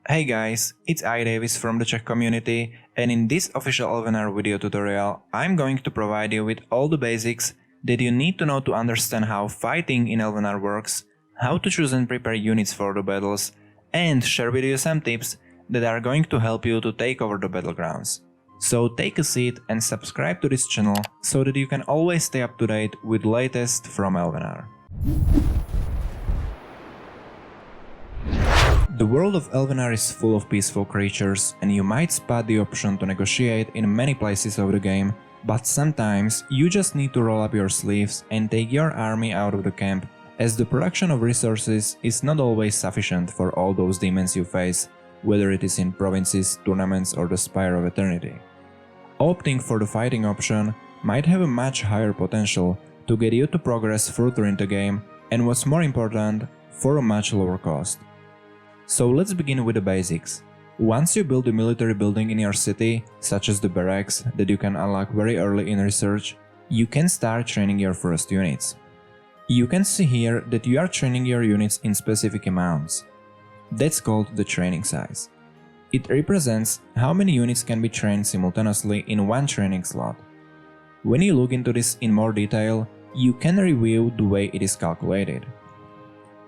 Hey guys, it's Davis from the Czech community, and in this official Elvenar video tutorial, I'm going to provide you with all the basics that you need to know to understand how fighting in Elvenar works, how to choose and prepare units for the battles, and share with you some tips that are going to help you to take over the battlegrounds. So take a seat and subscribe to this channel so that you can always stay up to date with the latest from Elvenar. The world of Elvenar is full of peaceful creatures, and you might spot the option to negotiate in many places of the game, but sometimes you just need to roll up your sleeves and take your army out of the camp, as the production of resources is not always sufficient for all those demons you face, whether it is in provinces, tournaments or the Spire of Eternity. Opting for the fighting option might have a much higher potential to get you to progress further in the game, and what's more important, for a much lower cost. So let's begin with the basics. Once you build a military building in your city, such as the barracks that you can unlock very early in research, you can start training your first units. You can see here that you are training your units in specific amounts. That's called the training size. It represents how many units can be trained simultaneously in one training slot. When you look into this in more detail, you can review the way it is calculated.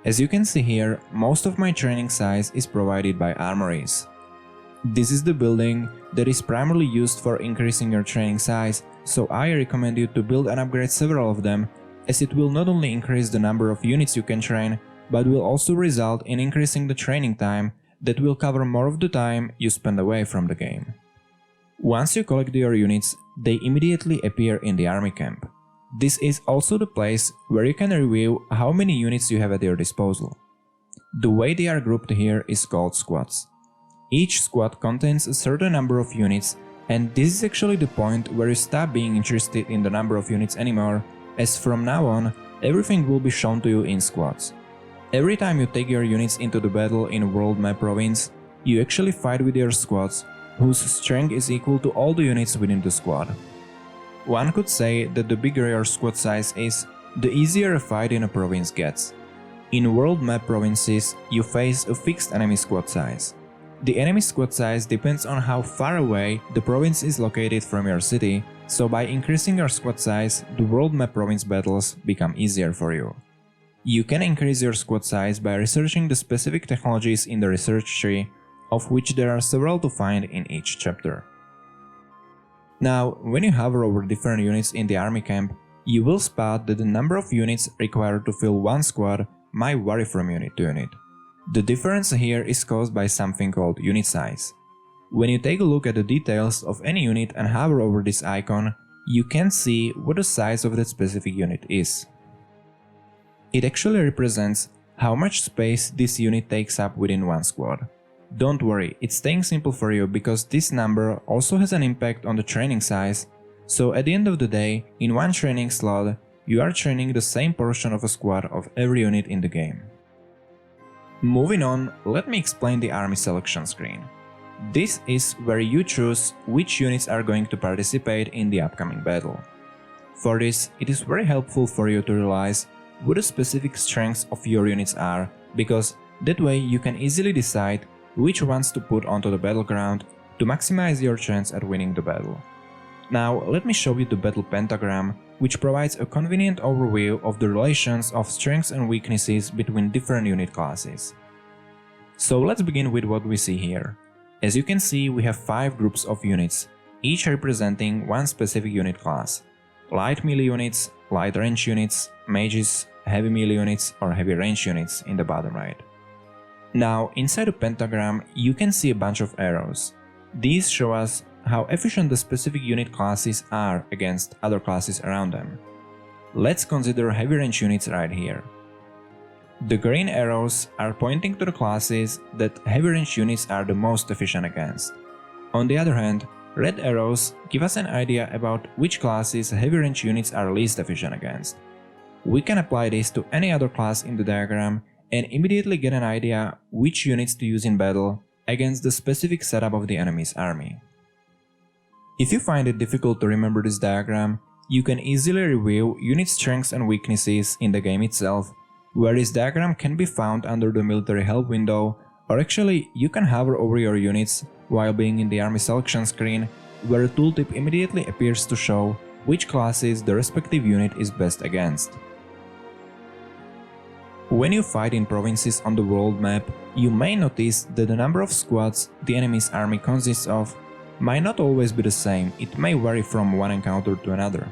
As you can see here, most of my training size is provided by armories. This is the building that is primarily used for increasing your training size, so I recommend you to build and upgrade several of them, as it will not only increase the number of units you can train, but will also result in increasing the training time that will cover more of the time you spend away from the game. Once you collect your units, they immediately appear in the army camp. This is also the place where you can review how many units you have at your disposal. The way they are grouped here is called squads. Each squad contains a certain number of units, and this is actually the point where you stop being interested in the number of units anymore, as from now on, everything will be shown to you in squads. Every time you take your units into the battle in World Map Province, you actually fight with your squads, whose strength is equal to all the units within the squad. One could say that the bigger your squad size is, the easier a fight in a province gets. In World Map Provinces, you face a fixed enemy squad size. The enemy squad size depends on how far away the province is located from your city, so by increasing your squad size, the World Map Province battles become easier for you. You can increase your squad size by researching the specific technologies in the research tree, of which there are several to find in each chapter. Now, when you hover over different units in the army camp, you will spot that the number of units required to fill one squad might vary from unit to unit. The difference here is caused by something called unit size. When you take a look at the details of any unit and hover over this icon, you can see what the size of that specific unit is. It actually represents how much space this unit takes up within one squad. Don't worry, it's staying simple for you because this number also has an impact on the training size, so at the end of the day, in one training slot, you are training the same portion of a squad of every unit in the game. Moving on, let me explain the army selection screen. This is where you choose which units are going to participate in the upcoming battle. For this, it is very helpful for you to realize what the specific strengths of your units are, because that way you can easily decide which ones to put onto the battleground to maximize your chance at winning the battle. Now let me show you the battle pentagram, which provides a convenient overview of the relations of strengths and weaknesses between different unit classes. So let's begin with what we see here. As you can see, we have 5 groups of units, each representing one specific unit class: light melee units, light range units, mages, heavy melee units or heavy range units in the bottom right. Now, inside the pentagram, you can see a bunch of arrows. These show us how efficient the specific unit classes are against other classes around them. Let's consider heavy range units right here. The green arrows are pointing to the classes that heavy range units are the most efficient against. On the other hand, red arrows give us an idea about which classes heavy range units are least efficient against. We can apply this to any other class in the diagram and immediately get an idea which units to use in battle against the specific setup of the enemy's army. If you find it difficult to remember this diagram, you can easily review unit strengths and weaknesses in the game itself, where this diagram can be found under the military help window Or actually, you can hover over your units while being in the army selection screen, where the tooltip immediately appears to show which classes the respective unit is best against. When you fight in provinces on the world map, you may notice that the number of squads the enemy's army consists of might not always be the same, it may vary from one encounter to another.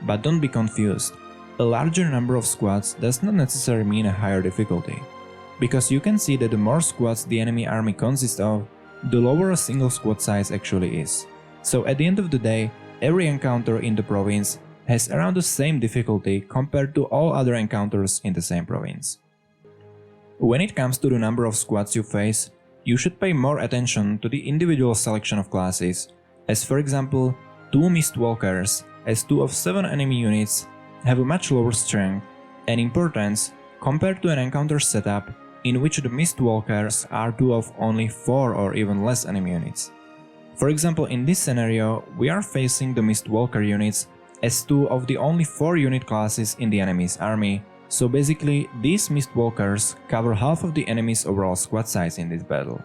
But don't be confused, a larger number of squads does not necessarily mean a higher difficulty, because you can see that the more squads the enemy army consists of, the lower a single squad size actually is. So at the end of the day, every encounter in the province has around the same difficulty compared to all other encounters in the same province. When it comes to the number of squads you face, you should pay more attention to the individual selection of classes, as for example, 2 Mistwalkers as 2 of 7 enemy units have a much lower strength and importance compared to an encounter setup in which the Mistwalkers are 2 of only 4 or even less enemy units. For example, in this scenario, we are facing the Mistwalker units as 2 of the only 4 unit classes in the enemy's army, so basically these Mistwalkers cover half of the enemy's overall squad size in this battle.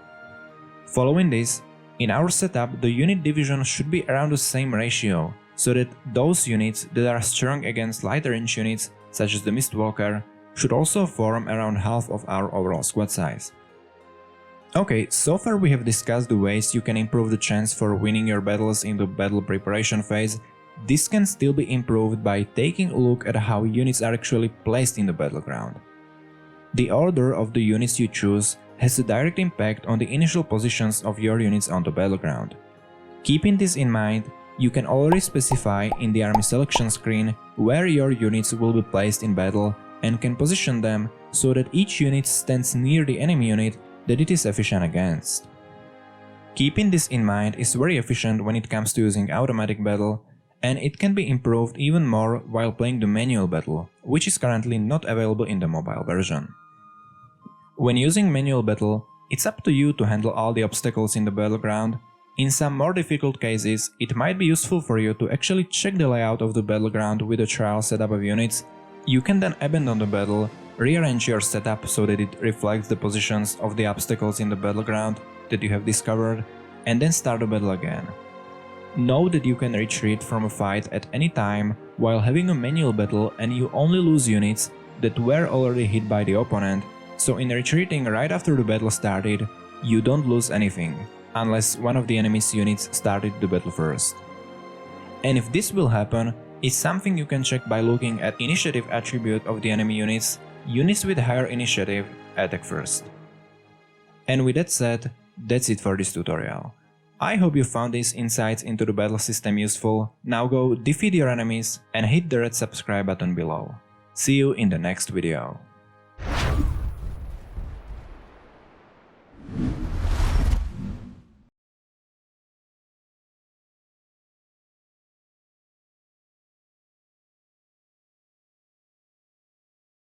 Following this, in our setup the unit division should be around the same ratio, so that those units that are strong against lighter range units such as the Mistwalker should also form around half of our overall squad size. Okay, so far we have discussed the ways you can improve the chance for winning your battles in the battle preparation phase. This can still be improved by taking a look at how units are actually placed in the battleground. The order of the units you choose has a direct impact on the initial positions of your units on the battleground. Keeping this in mind, you can already specify in the army selection screen where your units will be placed in battle and can position them so that each unit stands near the enemy unit that it is efficient against. Keeping this in mind is very efficient when it comes to using automatic battle, and it can be improved even more while playing the manual battle, which is currently not available in the mobile version. When using manual battle, it's up to you to handle all the obstacles in the battleground. In some more difficult cases, it might be useful for you to actually check the layout of the battleground with a trial setup of units. You can then abandon the battle, rearrange your setup so that it reflects the positions of the obstacles in the battleground that you have discovered, and then start the battle again. Know that you can retreat from a fight at any time while having a manual battle, and you only lose units that were already hit by the opponent, so in retreating right after the battle started, you don't lose anything, unless one of the enemy's units started the battle first. And if this will happen, it's something you can check by looking at initiative attribute of the enemy units. Units with higher initiative attack first. And with that said, that's it for this tutorial. I hope you found these insights into the battle system useful. Now go defeat your enemies and hit the red subscribe button below. See you in the next video.